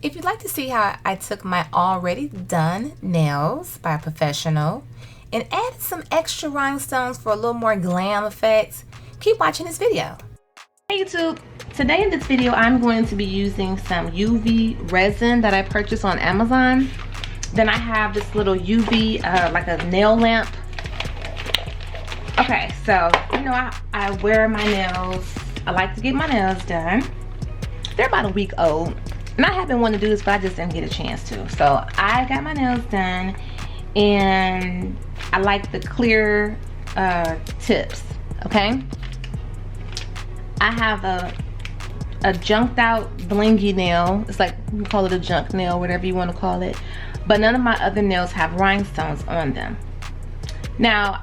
If you'd like to see how I took my already done nails by a professional and added some extra rhinestones for a little more glam effect, keep watching this video. Hey YouTube, today in this video I'm going to be using some UV resin that I purchased on Amazon. Then I have this little UV like a nail lamp. Okay, so you know I wear my nails. I like to get my nails done. They're about a week old. And I have been wanting to do this, but I just didn't get a chance to. So I got my nails done, and I like the clear tips, okay? I have a junked out blingy nail. It's like, you call it a junk nail, whatever you want to call it. But none of my other nails have rhinestones on them. Now,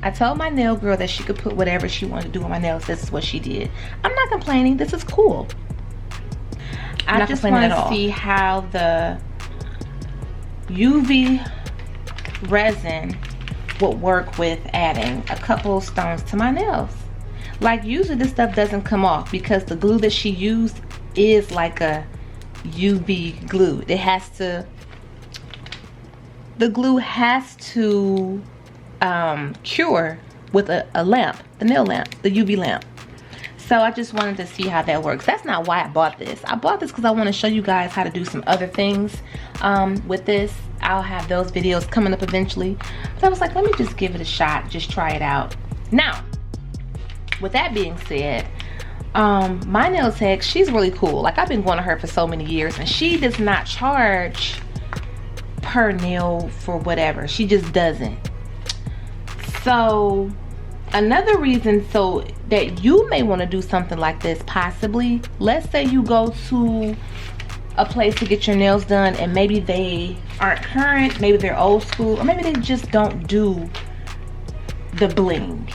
I told my nail girl that she could put whatever she wanted to do on my nails. This is what she did. I'm not complaining. This is cool. I just want to see how the UV resin would work with adding a couple stones to my nails. Like, usually this stuff doesn't come off because the glue that she used is like a UV glue. It has to, the glue has to cure with a lamp, the nail lamp, the UV lamp. So I just wanted to see how that works. That's not why I bought this. I bought this because I want to show you guys how to do some other things with this. I'll have those videos coming up eventually. But I was like, let me just give it a shot, just try it out. Now, with that being said, my nail tech, she's really cool. Like, I've been going to her for so many years, and she does not charge per nail for whatever. She just doesn't. So another reason so that you may want to do something like this, possibly, let's say you go to a place to get your nails done and maybe they aren't current, maybe they're old school, or maybe they just don't do the bling.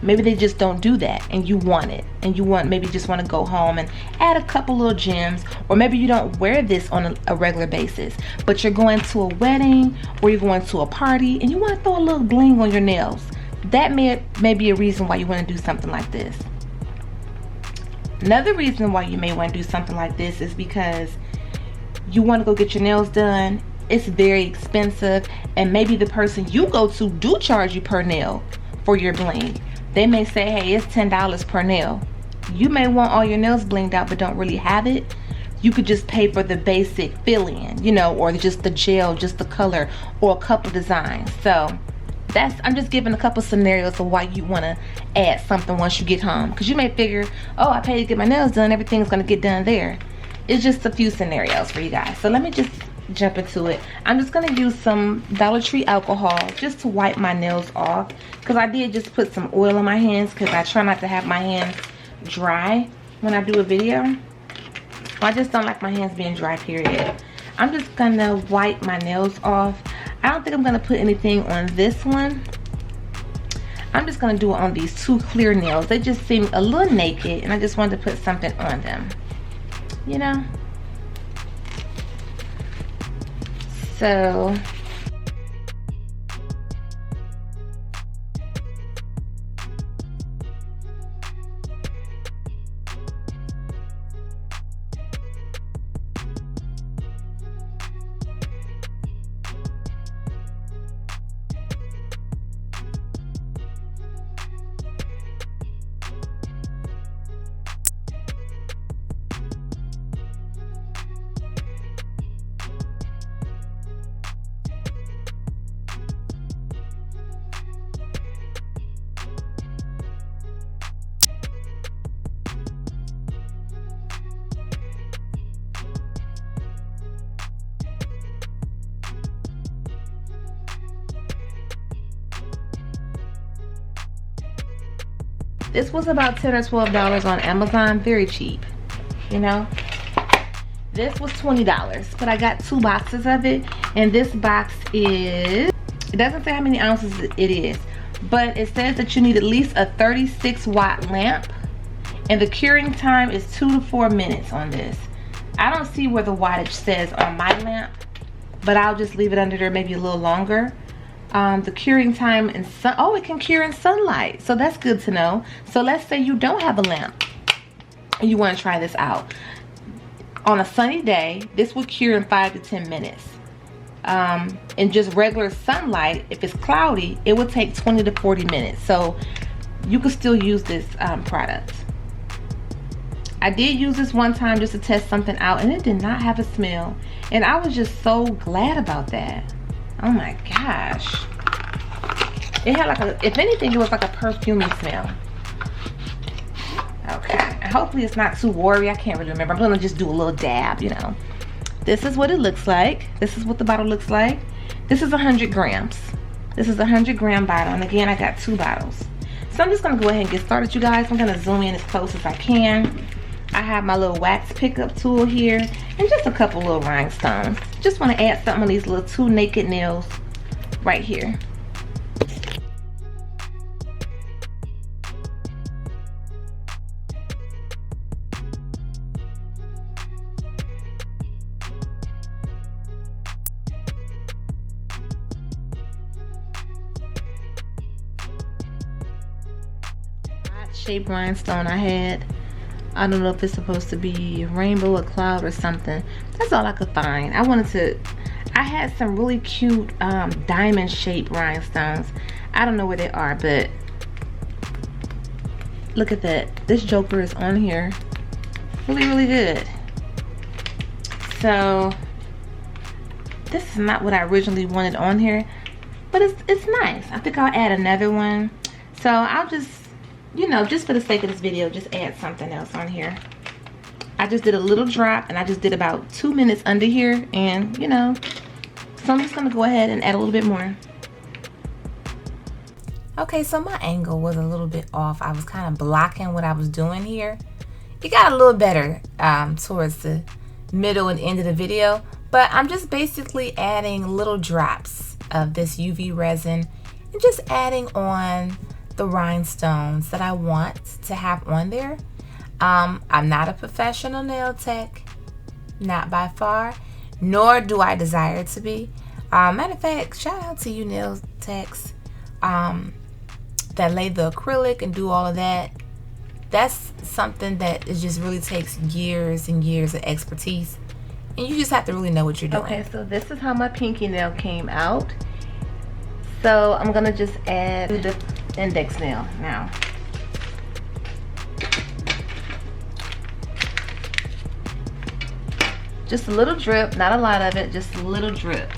Maybe they just don't do that and you want it, and you maybe just want to go home and add a couple little gems. Or maybe you don't wear this on a regular basis, but you're going to a wedding or you're going to a party and you want to throw a little bling on your nails. That may be a reason why you want to do something like this. Another reason why you may want to do something like this is because you want to go get your nails done. It's very expensive, and maybe the person you go to do charge you per nail for your bling. They may say, hey, it's $10 per nail. You may want all your nails blinged out but don't really have it. You could just pay for the basic fill-in, you know, or just the gel, just the color, or a couple designs. So I'm just giving a couple scenarios of why you want to add something once you get home. Because you may figure, oh, I paid to get my nails done, everything's going to get done there. It's just a few scenarios for you guys. So let me just jump into it. I'm just going to use some Dollar Tree alcohol just to wipe my nails off. Because I did just put some oil on my hands because I try not to have my hands dry when I do a video. I just don't like my hands being dry, period. I'm just going to wipe my nails off. I don't think I'm going to put anything on this one. I'm just going to do it on these two clear nails. They just seem a little naked, and I just wanted to put something on them, you know. So This was about $10 or $12 on Amazon. Very cheap, you know. This was $20, but I got 2 boxes of it, and this box is, it doesn't say how many ounces it is, but it says that you need at least a 36-watt lamp, and the curing time is 2 to 4 minutes on this. I don't see where the wattage says on my lamp, but I'll just leave it under there maybe a little longer. The curing time in sun, oh, it can cure in sunlight, so that's good to know. So let's say you don't have a lamp and you want to try this out. On a sunny day, this will cure in 5 to 10 minutes. In just regular sunlight, if it's cloudy, it will take 20 to 40 minutes. So you can still use this product. I did use this one time just to test something out, and it did not have a smell, and I was just so glad about that. Oh my gosh, it had like a, if anything, it was like a perfumey smell. Okay, and hopefully it's not too watery. I can't really remember. I'm gonna just do a little dab, you know. This is what it looks like. This is what the bottle looks like. This is 100 grams. This is a 100-gram bottle, and again, I got 2 bottles. So I'm just gonna go ahead and get started, you guys. I'm gonna zoom in as close as I can. I have my little wax pickup tool here and just a couple little rhinestones. Just want to add something on these little 2 naked nails right here. Shaped rhinestone I had. I don't know if it's supposed to be a rainbow, a cloud, or something. That's all I could find. I had some really cute diamond shaped rhinestones. I don't know where they are, but look at that. This joker is on here. Really, really good. So this is not what I originally wanted on here, but it's nice. I think I'll add another one. So I'll just, you know, just for the sake of this video, just add something else on here. I just did a little drop, and I just did about 2 minutes under here, and you know, so I'm just gonna go ahead and add a little bit more. Okay, so my angle was a little bit off. I was kind of blocking what I was doing here. It got a little better towards the middle and end of the video, but I'm just basically adding little drops of this UV resin and just adding on the rhinestones that I want to have on there. I'm not a professional nail tech, not by far, nor do I desire to be. Matter of fact, shout out to you nail techs that lay the acrylic and do all of that. That's something that it just really takes years and years of expertise, and you just have to really know what you're doing. Okay, so this is how my pinky nail came out. So I'm gonna just add the index nail now. Just a little drip, not a lot of it, just a little drip.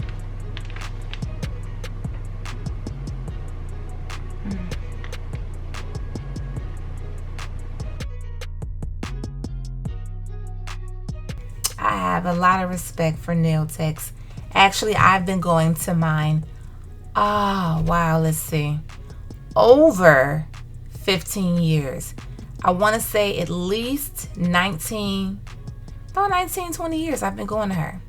I have a lot of respect for nail techs. Actually, I've been going to mine, wow, let's see, over 15 years. I want to say at least 20 years I've been going to her.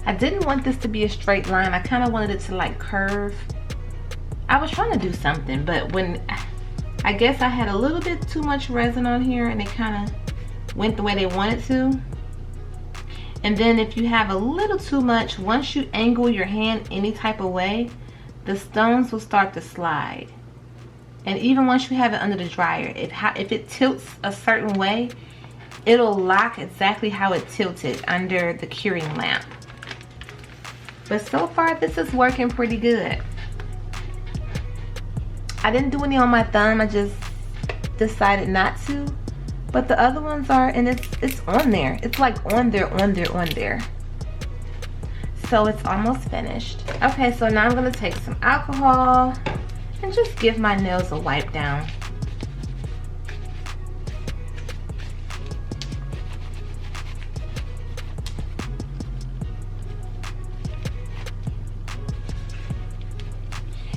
I didn't want this to be a straight line. I kind of wanted it to like curve. I was trying to do something, but when I guess I had a little bit too much resin on here and it kind of went the way they wanted to. And then if you have a little too much, once you angle your hand any type of way, the stones will start to slide. And even once you have it under the dryer, if it tilts a certain way, it'll lock exactly how it tilted under the curing lamp. But so far this is working pretty good. I didn't do any on my thumb, I just decided not to. But the other ones are, and it's on there. It's like on there. So it's almost finished. Okay, so now I'm gonna take some alcohol and just give my nails a wipe down.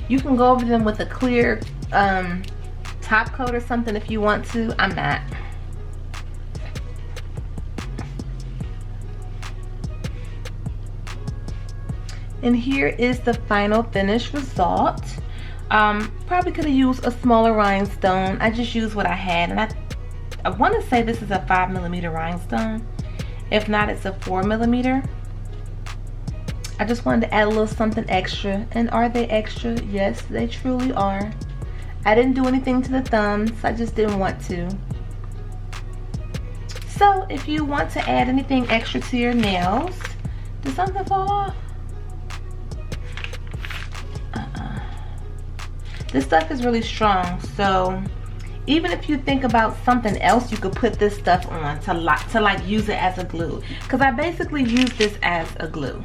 You can go over them with a clear top coat or something if you want to. I'm not. And here is the final finished result. Probably could have used a smaller rhinestone. I just used what I had, and I want to say this is a 5mm rhinestone. If not, it's a 4mm. I just wanted to add a little something extra. And are they extra? Yes, they truly are. I didn't do anything to the thumbs. I just didn't want to. So if you want to add anything extra to your nails, did something fall off? This stuff is really strong, so even if you think about something else, you could put this stuff on to like use it as a glue. Because I basically use this as a glue.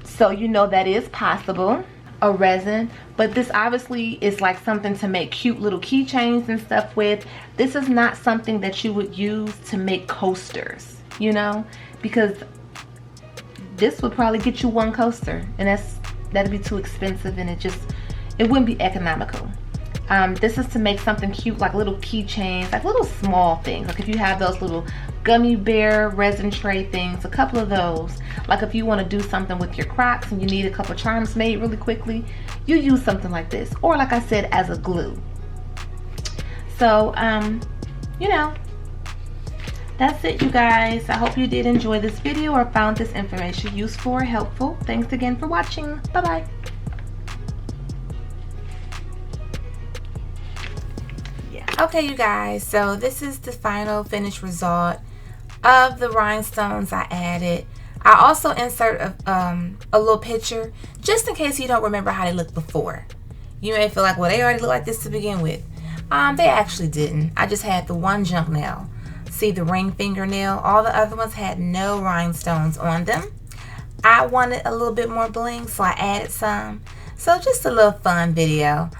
So you know that is possible. A resin, but this obviously is like something to make cute little keychains and stuff with. This is not something that you would use to make coasters, you know, because this would probably get you one coaster, and that'd be too expensive, and it wouldn't be economical. This is to make something cute, like little keychains, like little small things. Like if you have those little gummy bear resin tray things, a couple of those. Like if you want to do something with your Crocs and you need a couple charms made really quickly, you use something like this. Or like I said, as a glue. So, you know, that's it, you guys. I hope you did enjoy this video or found this information useful or helpful. Thanks again for watching. Bye-bye. Okay, you guys, so this is the final finished result of the rhinestones I added. I also insert a little picture just in case you don't remember how they looked before. You may feel like, well, they already look like this to begin with. They actually didn't. I just had the one junk nail. See the ring fingernail? All the other ones had no rhinestones on them. I wanted a little bit more bling, so I added some. So just a little fun video.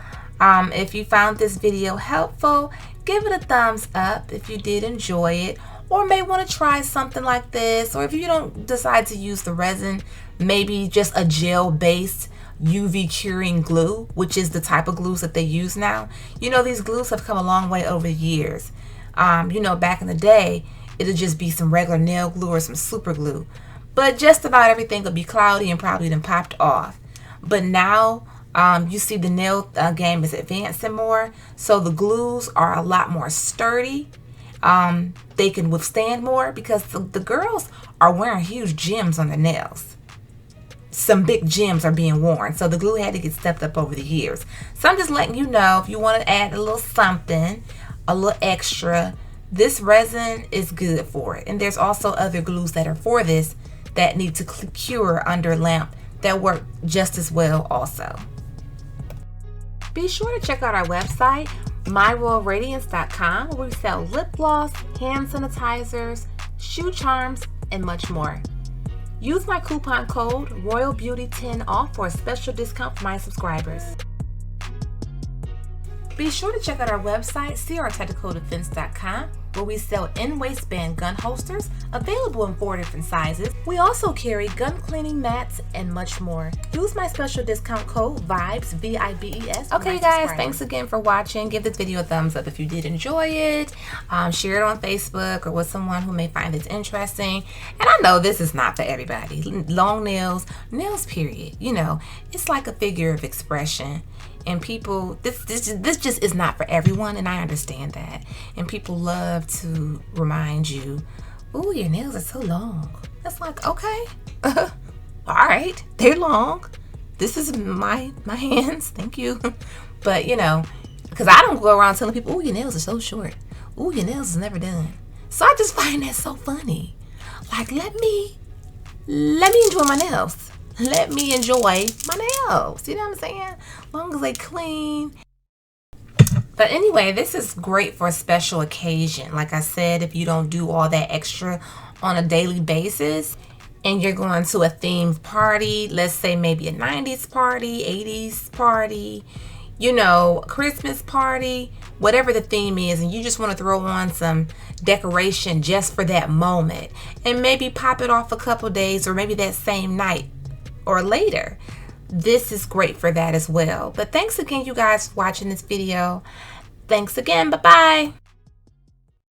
If you found this video helpful, give it a thumbs up if you did enjoy it, or may want to try something like this, or if you don't decide to use the resin, maybe just a gel-based UV curing glue, which is the type of glues that they use now. You know, these glues have come a long way over the years. You know, back in the day, it'll just be some regular nail glue or some super glue, but just about everything will be cloudy and probably then popped off. But now, you see the nail game is advancing more, so the glues are a lot more sturdy. They can withstand more because the girls are wearing huge gems on their nails. Some big gems are being worn, so the glue had to get stepped up over the years. So I'm just letting you know, if you want to add a little something, a little extra, this resin is good for it. And there's also other glues that are for this that need to cure under lamp that work just as well also. Be sure to check out our website, myroyalradiance.com, where we sell lip gloss, hand sanitizers, shoe charms, and much more. Use my coupon code ROYALBEAUTY10 off for a special discount for my subscribers. Be sure to check out our website, crtechnicaldefense.com, where we sell in-waistband gun holsters available in 4 different sizes. We also carry gun cleaning mats and much more. Use my special discount code VIBES, VIBES. Okay, you guys, thanks again for watching. Give this video a thumbs up if you did enjoy it. Share it on Facebook or with someone who may find this interesting. And I know this is not for everybody. Long nails, period. You know, it's like a figure of expression. And people, this just is not for everyone, and I understand that. And people love to remind you, "Ooh, your nails are so long." It's like, okay, all right, they're long. This is my hands, thank you. But you know, because I don't go around telling people, "Ooh, your nails are so short. Ooh, your nails is never done." So I just find that so funny. Like, let me enjoy my nails. Let me enjoy my nails. You know what I'm saying? As long as they clean. But anyway, this is great for a special occasion. Like I said, if you don't do all that extra on a daily basis and you're going to a themed party, let's say maybe a 90s party, 80s party, you know, Christmas party, whatever the theme is, and you just want to throw on some decoration just for that moment and maybe pop it off a couple days or maybe that same night or later. This is great for that as well. But thanks again, you guys, for watching this video. Thanks again. Bye-bye.